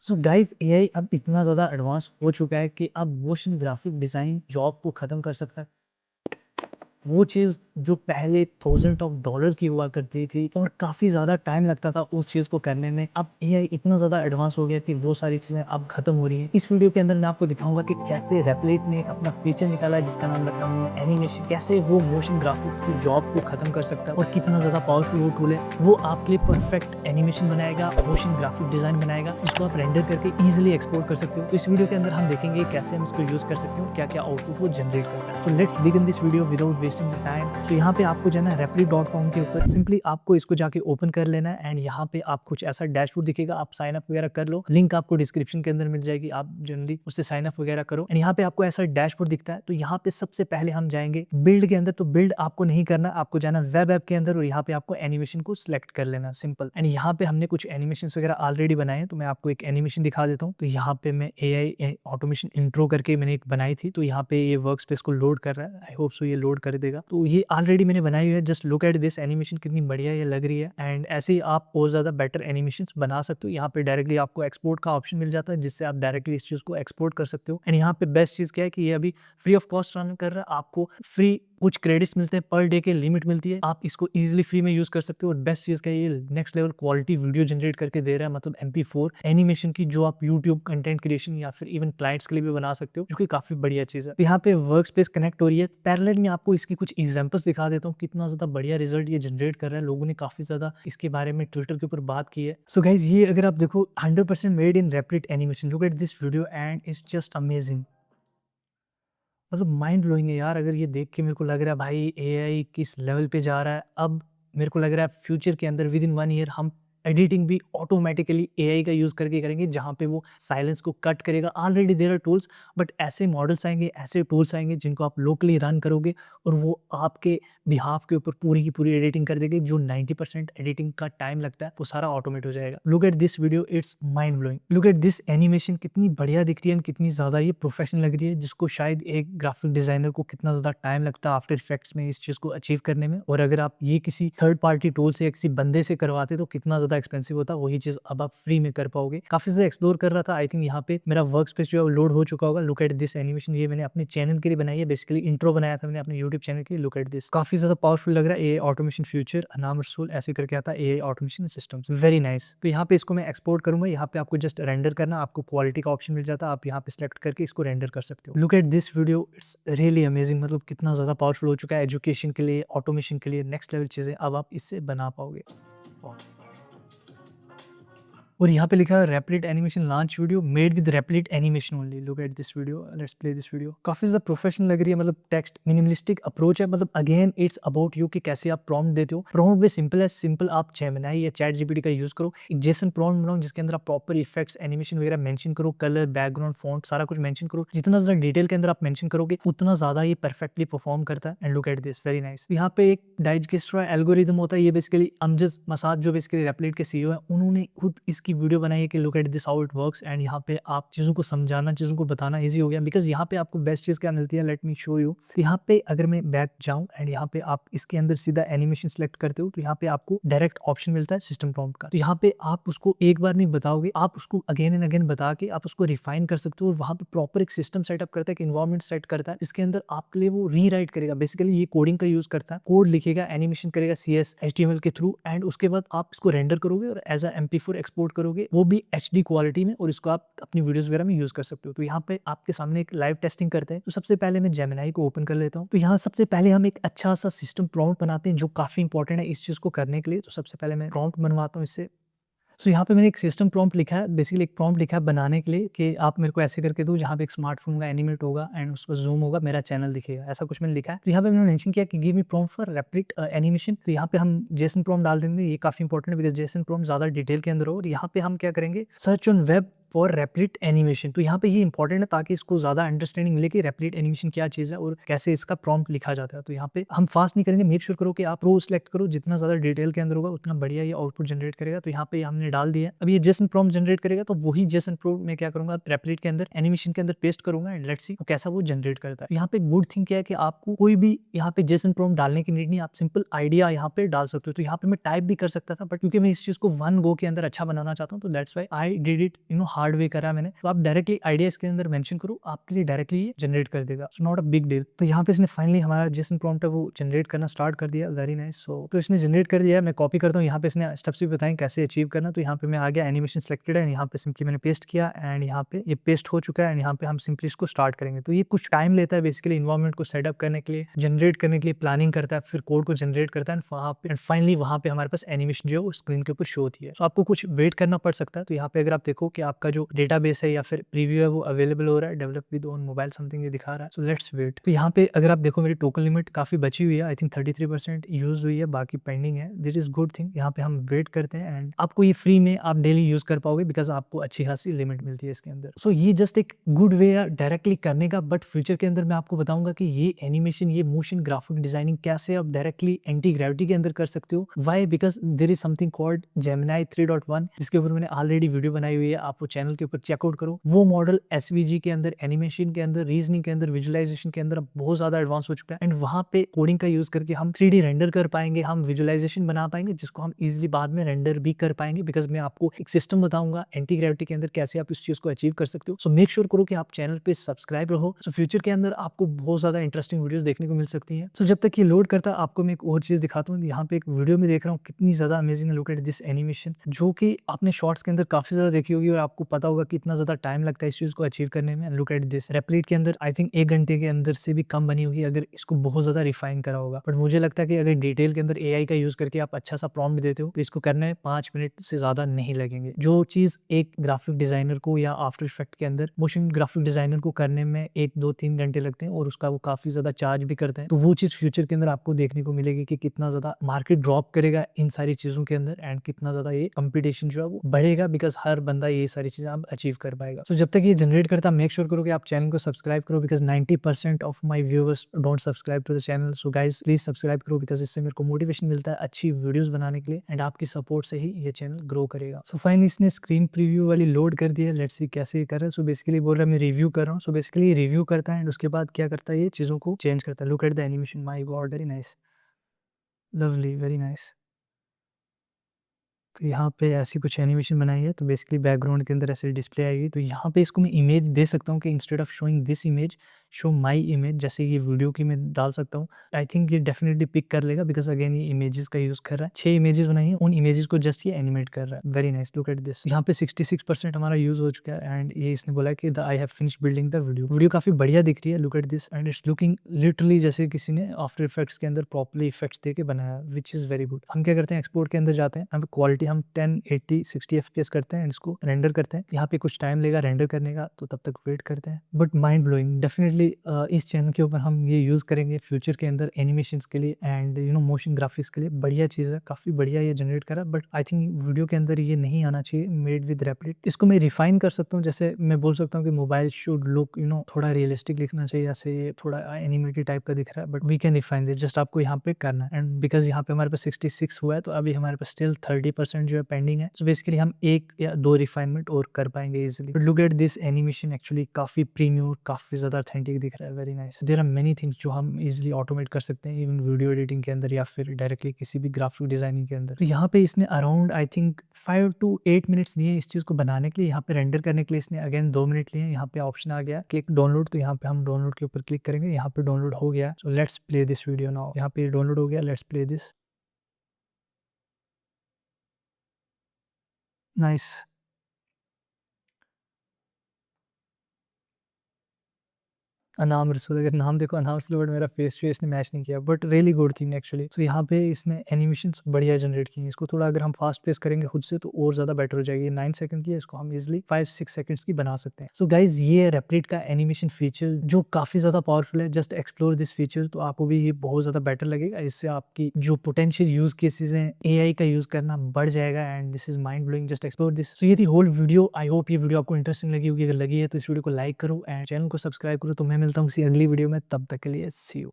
So guys AI अब इतना ज़्यादा एडवांस हो चुका है कि अब मोशन ग्राफिक डिज़ाइन जॉब को ख़त्म कर सकता है। वो चीज़ जो पहले थाउज़ेंड ऑफ डॉलर की हुआ करती थी और काफ़ी ज़्यादा टाइम लगता था उस चीज़ को करने में, अब एआई इतना ज़्यादा एडवांस हो गया कि वो सारी चीज़ें अब ख़त्म हो रही हैं। इस वीडियो के अंदर मैं आपको दिखाऊँगा कि कैसे रेपलेट ने एक अपना फीचर निकाला है जिसका नाम रखा है एनिमेशन। कैसे वो मोशन ग्राफिक्स की जॉब को ख़त्म कर सकता है और कितना ज़्यादा पावरफुल वो टूल है। वो आपके लिए परफेक्ट एनिमेशन बनाएगा, मोशन ग्राफिक डिज़ाइन बनाएगा, जिसको आप रेंडर करके ईज़िली एक्सपोर्ट कर सकते हो। तो इस वीडियो के अंदर हम देखेंगे कैसे हम इसको यूज़ कर सकते हो, क्या-क्या आउटपुट वो जनरेट करता है। So let's begin this video without wasting the time. तो यहाँ पे आपको जो है ना Replit.com के ऊपर सिंपली आपको इसको जाके ओपन कर लेना है एंड यहाँ पे आप कुछ ऐसा डैशबोर्ड दिखेगा, आप साइन अप वगैरह कर लो, लिंक आपको डिस्क्रिप्शन के अंदर मिल जाएगी, आप जनरली उससे साइन अप वगैरह करो एंड यहाँ पे आपको ऐसा डैशबोर्ड दिखता है। तो यहाँ पे सबसे पहले हम जाएंगे बिल्ड के अंदर। तो बिल्ड आपको नहीं करना, आपको जाना वेब ऐप के अंदर और यहाँ पे आपको एनिमेशन को सिलेक्ट कर लेना, सिंपल। एंड यहाँ पे हमने कुछ एनिमेशन वगैरह ऑलरेडी बनाए हैं, तो मैं आपको एक एनिमेशन दिखा देता हूँ। तो यहाँ पे मैं AI ऑटोमेशन इंट्रो करके मैंने एक बनाई थी, तो यहाँ पे ये वर्क स्पेस को लोड कर रहा है। आई होप सो ये लोड कर देगा। तो ये ऑलरेडी मैंने बनाई हुई है, just look at this animation, कितनी बढ़िया ये लग रही है। एंड ऐसे ही आप और ज़्यादा बेटर एनिमेशंस बना सकते हो। यहाँ पे डायरेक्टली आपको एक्सपोर्ट का ऑप्शन मिल जाता है, जिससे आप डायरेक्टली इस चीज़ को एक्सपोर्ट कर सकते हो। एंड यहाँ पे बेस्ट चीज़ क्या है कि ये अभी फ्री ऑफ कॉस्ट रन कर रहा है, आपको फ्री कुछ क्रेडिट्स मिलते हैं, पर डे के लिमिट मिलती है, आप इसको इजीली फ्री में यूज कर सकते हो। और बेस्ट चीज़ क्या है, ये next level quality video generate करके दे रहा है, मतलब MP4 एनिमेशन की, जो आप यूट्यूब कंटेंट क्रिएशन या फिर इवन क्लाइंट्स के लिए भी बना सकते हो, जो कि काफी बढ़िया चीज़ है। तो यहाँ पे वर्क स्पेस कनेक्ट हो रही है। पैरेलल में आपको इसकी कुछ एग्जांपल्स दिखा देता हूँ, कितना ज़्यादा बढ़िया रिजल्ट ये जनरेट कर रहा है। लोगों ने काफ़ी ज़्यादा इसके बारे में ट्विटर के ऊपर बात की है। सो गाइज, ये अगर आप देखो 100% made in Replit animation. Look at this video and it's just amazing. मतलब माइंड ब्लोइंग है यार। अगर ये देख के मेरे को लग रहा है भाई एआई किस लेवल पे जा रहा है। अब मेरे को लग रहा है फ्यूचर के अंदर विद इन 1 ईयर हम एडिटिंग भी ऑटोमेटिकली एआई का यूज़ करके करेंगे, जहाँ पे वो साइलेंस को कट करेगा। Already there are tools, but ऐसे मॉडल्स आएँगे, ऐसे टूल्स आएँगे जिनको आप लोकली रन करोगे और वो आपके बिहाफ के ऊपर पूरी की पूरी एडिटिंग कर देंगे। जो 90% एडिटिंग का टाइम लगता है वो सारा ऑटोमेट हो जाएगा। Look at this video, it's mind blowing. Look at this animation, कितनी बढ़िया दिख रही है, कितनी ज़्यादा ये प्रोफेशनल लग रही है, जिसको शायद एक ग्राफिक डिजाइनर को कितना ज़्यादा टाइम लगता है आफ्टर इफेक्ट्स में इस चीज़ को अचीव करने में। और अगर आप ये किसी थर्ड पार्टी टूल से या किसी बंदे से करवाते तो कितना ज़्यादा एक्सपेंसिव होता, वही चीज़ अब आप फ्री में कर पाओगे। काफ़ी ज़्यादा एक्सप्लोर कर रहा था। आई थिंक यहाँ पे मेरा वर्क स्पेस जो है वो लोड हो चुका होगा। लुक एट दिस एनिमेशन, ये मैंने अपने चैनल के लिए बनाई है, बेसिकली इंट्रो बनाया था मैंने अपने यूट्यूब चैनल के लिए। लुक एट दिस, काफ़ी ज़्यादा पावरफुल लग रहा है। एआई ऑटोमेशन फ्यूचर अनाम रसूल ऐसे करके आता है, AI automation systems, very nice. तो यहाँ पे इसको मैं एक्सपोर्ट करूंगा। यहाँ पे आपको जस्ट रेंडर करना, आपको क्वालिटी का ऑप्शन मिल जाता है, आप यहाँ पे सिलेक्ट करके इसको रेंडर कर सकते हो। Look at this video, it's really amazing. मतलब कितना ज़्यादा पावरफुल हो चुका है एजुकेशन के लिए, ऑटोमेशन के लिए, नेक्स्ट लेवल चीज़ें अब आप इससे बना पाओगे। और यहाँ पे लिखा है Replit animation launch video made with Replit animation only. Look at this video, let's play this video. काफ़ी ज़्यादा प्रोफेशनल लग रही है। मतलब टेक्स्ट मिनिमलिस्टिक अप्रोच है। मतलब अगेन इट्स अबाउट यू कि कैसे आप प्रॉम्प्ट देते हो। प्रॉम्प्ट भी सिंपल है, सिंपल आप जेमिनी या चैट जीपीटी का यूज़ करो। एक जेसन प्रॉम्प्ट बनाओ जिसके अंदर आप प्रॉपर इफेक्ट्स एनिमेशन वगैरह मेंशन करो, कलर, बैकग्राउंड, फॉन्ट, सारा कुछ मेंशन करो। जितना ज़्यादा डिटेल के अंदर आप मेंशन करोगे उतना ज़्यादा ये परफेक्टली परफॉर्म करता है। And look at this, very nice. यहाँ पे एक डाइजेस्ट्रा एल्गोरिदम होता है। ये बेसिकली अमजद मसाद जो बेसिकली Replit के सीईओ है, उन्होंने खुद इसकी वीडियो बनाई है कि look at this how it works. And यहाँ पे आप चीज़ों को समझाना, चीज़ों को बताना ईजी हो गया, बिकॉज यहाँ पे आपको बेस्ट चीज़ क्या मिलती है, लेट मी शो यू। तो यहाँ पे अगर मैं बैक जाऊँ एंड यहाँ पे आप इसके अंदर सीधा एनिमेशन सेलेक्ट करते हो, तो यहाँ पे आपको डायरेक्ट ऑप्शन मिलता है सिस्टम प्रॉम्प्ट का। तो यहाँ पे आप उसको एक बार नहीं बताओगे, आप उसको अगेन एंड अगेन बता के आप उसको रिफाइन कर सकते हो। और वहाँ पे प्रॉपर एक सिस्टम सेटअप करता है, एक इन्वायरमेंट सेट करता है, जिसके अंदर आपके लिए वो रीराइट करेगा। बेसिकली ये कोडिंग का यूज करता है, कोड लिखेगा, एनिमेशन करेगा CS HTML के थ्रू, एंड उसके बाद आप इसको रेंडर करोगे और एज MP4 एक्सपोर्ट करोगे, वो भी HD क्वालिटी में, और इसको आप अपनी वीडियोस वगैरह में यूज कर सकते हो। तो यहाँ पे आपके सामने एक लाइव टेस्टिंग करते हैं। तो सबसे पहले मैं जेमिनी को ओपन कर लेता हूँ। तो यहाँ सबसे पहले हम एक अच्छा सा सिस्टम प्रॉम्प्ट बनाते हैं, जो काफी इंपॉर्टेंट है इस चीज को करने के लिए। तो सबसे पहले मैं प्रॉम्प्ट बनवाता हूँ इससे। सो यहाँ पे मैंने एक सिस्टम प्रॉम्प्ट लिखा है, बेसिकली एक प्रॉम्प्ट लिखा है बनाने के लिए कि आप मेरे को ऐसे करके दो जहाँ पे एक स्मार्टफोन का एनिमेट होगा एंड उस पर जूम होगा, मेरा चैनल दिखेगा, ऐसा कुछ मैंने लिखा है। तो यहाँ पे मैंने मेंशन किया कि give me prompt for Replit animation. तो यहाँ पे हम जेसन प्रॉम्प्ट डाल देंगे। ये काफी इंपॉर्टेंट है बिकॉज जेसन प्रॉम्प्ट ज्यादा डिटेल के अंदर हो। और यहाँ पे हम क्या करेंगे, search on web for Replit animation. तो यहाँ पे ये इंपॉर्टेंट है ताकि इसको ज्यादा अंडरस्टैंडिंग मिले कि Replit एनिमेशन क्या चीज है और कैसे इसका प्रॉम्प्ट लिखा जाता है। तो यहाँ पे हम फास्ट नहीं करेंगे, मेक श्योर करो कि आप प्रो सेलेक्ट करो, जितना ज्यादा डिटेल के अंदर होगा उतना बढ़िया ये आउटपुट जनरेट करेगा। तो यहाँ पे हमने डाल दिया है। अब ये जेसन प्रॉम्प्ट जनरेट करेगा, तो वही जेसन प्रॉम्प्ट मैं क्या करूंगा, Replit के अंदर एनिमेशन के अंदर पेस्ट करूंगा एंड लेट्स सी कैसा वो जनरेट करता है। यहाँ पे गुड थिंग क्या है कि आपको कोई भी यहाँ पे जेसन प्रॉम्प्ट डालने की नीड नहीं, आप सिंपल आइडिया यहाँ पे डाल सकते हो। तो यहाँ पे मैं टाइप भी कर सकता था, बट क्योंकि मैं इस चीज को वन गो के अंदर अच्छा बनाना चाहता हूँ, तो that's why I did it hard way करा मैंने, तो आप डायरेक्टली आइडिया इसके अंदर मेंशन करो, आपके लिए डायरेक्टली ये जनरेट कर देगा। So not a big deal. तो यहाँ पे इसने फाइनली हमारा जेसन प्रॉम्प्ट है वो जनरेट करना स्टार्ट कर दिया। Very nice. सो तो इसने जनरेट कर दिया है। मैं कॉपी करता हूँ, यहाँ पे इसने स्टेप्स भी बताएं कैसे अचीव करना। तो यहाँ पे मैं आ गया, एनिमेशन सिलेक्टेड है, यहाँ पे सिंपली मैंने पेस्ट किया एंड यहाँ पे ये पेस्ट हो चुका है एंड यहाँ पे हम सिंपली इसको स्टार्ट करेंगे। तो ये कुछ टाइम लेता है बेसिकली इन्वायरमेंट को सेटअप करने के लिए, जनरेट करने के लिए प्लानिंग करता है, फिर कोड को जनरेट करता है एंड वहाँ पे फाइनली वहाँ पे हमारे पास एनिमेशन जो है वो स्क्रीन के ऊपर शो होती है। तो आपको कुछ वेट करना पड़ सकता है। तो यहाँ पे अगर आप देखो कि आपका जो डेटाबेस है या फिर प्रीव्यू है वो अवेलेबल हो रहा है, develop with on mobile something ये दिखा रहा है। So let's wait. तो यहाँ पे अगर आप देखो मेरी टोकन लिमिट काफी बची हुई है, आई थिंक 33% यूज हुई है, बाकी पेंडिंग है। This is good thing. यहाँ पे हम वेट करते हैं एंड आपको ये फ्री में आप डेली यूज कर पाओगे बिकॉज आपको अच्छी खासी लिमिट मिलती है इसके अंदर। सो ये जस्ट एक गुड वे है डायरेक्टली करने का, बट फ्यूचर के अंदर मैं आपको बताऊंगा कि ये एनिमेशन, ये मोशन ग्राफिक डिजाइनिंग कैसे आप डायरेक्टली एंटी ग्रेविटी के अंदर कर सकते हो। Why? Because there is something called Gemini 3.1 जिसके ऊपर मैंने ऑलरेडी वीडियो बनाई हुई है, आप वो चैनल के ऊपर चेकआउट करो। वो मॉडल एसवीजी के अंदर, एनिमेशन के अंदर, रीजनिंग के अंदर, विजुअलाइजेशन के अंदर बहुत ज्यादा एडवांस हो चुका है एंड वहां पे कोडिंग का यूज करके हम 3D रेंडर कर पाएंगे, हम विजुअलाइजेशन बना पाएंगे जिसको हम इजिली बाद में रेंडर भी कर पाएंगे। बिकॉज मैं आपको एक सिस्टम बताऊंगा एंटी ग्रेविटी के अंदर कैसे आप इस चीज को अचीव कर सकते हो। सो मेक श्योर करो कि आप चैनल पे सब्सक्राइब रहो। सो फ्यूचर के अंदर आपको बहुत ज्यादा इंटरेस्टिंग वीडियोस देखने को मिल सकती हैं। सो जब तक ये लोड करता है आपको मैं एक और चीज दिखाता हूँ। यहाँ पे एक वीडियो में देख रहा हूँ कितनी ज्यादा अमेजिंग है। लुक एट दिस एनिमेशन, जो कि आपने शॉर्ट्स के अंदर काफी ज्यादा देखी होगी और आपको पता होगा कि इतना ज्यादा टाइम लगता है इस चीज को अचीव करने में। लुक एट दिस, रेप्लिट के अंदर आई थिंक 1 घंटे के अंदर से भी कम बनी होगी अगर इसको बहुत ज्यादा रिफाइन करा होगा। बट मुझे लगता है कि अगर डिटेल के अंदर एआई का यूज करके आप अच्छा सा प्रॉम्प्ट देते हो तो इसको करने में 5 मिनट से ज्यादा नहीं लगेंगे। जो चीज एक ग्राफिक डिजाइनर को या आफ्टर इफेक्ट के अंदर मोशन ग्राफिक डिजाइनर को करने में 1 2 3 घंटे लगते हैं और उसका वो काफी ज्यादा चार्ज भी करते हैं, तो वो चीज फ्यूचर के अंदर आपको देखने को मिलेगी कि कितना ज्यादा मार्केट ड्रॉप करेगा इन सारी चीजों के अंदर एंड कितना ज्यादा ये कंपटीशन जो है वो बढ़ेगा बिकॉज हर बंदा ये सारी चीजें आप अचीव कर पाएगा। सो जब तक ये जनरेट करता मेक श्योर करो कि आप चैनल को सब्सक्राइब करो because 90% of my viewers don't subscribe to the channel. So guys please subscribe करो बिकॉज इससे मेरे को मोटिवेशन मिलता है अच्छी वीडियोस बनाने के लिए एंड आपकी सपोर्ट से ही ये चैनल ग्रो करेगा। सो फाइनली इसने स्क्रीन प्रीव्यू वाली लोड कर दी है। लेट्स सी कैसे कर रहा है। सो बेसिकली बोल रहा है मैं रिव्यू कर रहा हूँ। सो बेसिकली रिव्यू करता है एंड उसके बाद क्या करता है, ये चीजों को चेंज करता है। Look at the animation, my God very nice, lovely, very nice. तो यहाँ पे ऐसी कुछ एनिमेशन बनाई है। तो बेसिकली बैकग्राउंड के अंदर ऐसे डिस्प्ले आएगी। तो यहाँ पे इसको मैं इमेज दे सकता हूँ कि instead of showing this image show my image, जैसे ये वीडियो की मैं डाल सकता हूँ। आई थिंक ये डेफिनेटली पिक कर लेगा बिकॉज अगेन ये इमेजेस का यूज कर रहा है। 6 इमेजेस बनाई है, उन इमेजेस को जस्ट ये एनिमेट कर रहा है। Very nice, look at this. यहाँ पे 66% हमारा यूज हो चुका है एंड ये इसने बोला कि I have finish building the video. Video काफी बढ़िया दिख रही है। Look at this and it's looking literally जैसे किसी ने आफ्टर इफेक्ट्स के अंदर प्रॉपर्ली इफेक्ट्स देके बनाया, विच इज वेरी गुड। हम क्या करते हैं, एक्सपोर्ट के अंदर जाते हैं, यहाँ पे क्वालिटी हम 1080 60 FPS करते हैं एंड इसको रेंडर करते हैं। यहाँ पे कुछ टाइम लेगा रेंडर करने का, तो तब तक वेट करते हैं। बट माइंड ब्लोइंग डेफिनेटली इस चैनल के ऊपर हम ये यूज करेंगे फ्यूचर के अंदर एनिमेशंस के लिए एंड मोशन ग्राफिक्स के लिए। बढ़िया चीज है, काफी बढ़िया ये जनरेट करा। बट आई थिंक वीडियो के अंदर ये नहीं आना चाहिए, मेड विद रेप्लिट। इसको मैं रिफाइन कर सकता हूँ, जैसे मैं बोल सकता हूँ कि मोबाइल शुड लुक थोड़ा रियलिस्टिक दिखना चाहिए, ऐसे ये थोड़ा एनिमेटेड टाइप का दिख रहा है। But we can refine this, just आपको यहाँ पे करना है। एंड बिकॉज यहाँ पे हमारे पास 66 हुआ है तो अभी हमारे पास स्टिल 30% जो है पेंडिंग है। सो बेसिकली हम 1 या 2 रिफाइनमेंट और कर पाएंगे easily. But look at this animation, actually काफी प्रीमियम, काफी ज्यादा ऑथेंटिक दिख रहा है। Very nice. There are many things जो हम इजिली ऑटोमेट कर सकते हैं, इवन वीडियो एडिटिंग के अंदर या फिर डायरेक्टली किसी भी ग्राफिक डिजाइनिंग के अंदर। तो यहाँ पे इसने around I think 5 to 8 minutes लिए इस चीज को बनाने के लिए। यहाँ पे रेंडर करने के लिए इसने अगेन 2 मिनट लिए। यहाँ पे ऑप्शन आ गया क्लिक डाउनलोड, तो यहाँ पे हम डाउनलोड के ऊपर क्लिक करेंगे। यहाँ पे डाउनलोड हो गया। So let's play this video now. यहाँ पे डाउनलोड हो गया, लेट्स प्ले दिस। नाइस। अनाम रसूल, अगर नाम देखो अनाम रसूल, बट मेरा फेस जो इसने मैच नहीं किया, but really good thing actually. तो यहाँ पे इसने एनिमेशंस बढ़िया जनरेट की हैं। इसको थोड़ा अगर हम फास्ट पेस करेंगे खुद से तो और ज्यादा बेटर हो जाएगी। 9 सेकंड की है, इसको हम इजिली 5-6 सेकंड्स की बना सकते हैं। सो गाइज ये रेप्लिट का एनिमेशन फीचर जो काफी ज्यादा पावरफुल है। जस्ट एक्सप्लोर दिस फीचर, तो आपको भी ये बहुत ज्यादा बेटर लगेगा। इससे आपकी जो पोटेंशियल यूज केसेस हैं एआई का यूज करना बढ़ जाएगा and this is mind blowing. Just explore this. So ये थी होल वीडियो। आई होप ये वीडियो आपको इंटरेस्टिंग लगी होगी। अगर लगी है तो इस वीडियो को लाइक करो एंड चैनल को सब्सक्राइब करो। तो मैं मिलता हूँ किसी अगली वीडियो में, तब तक के लिए सी यू।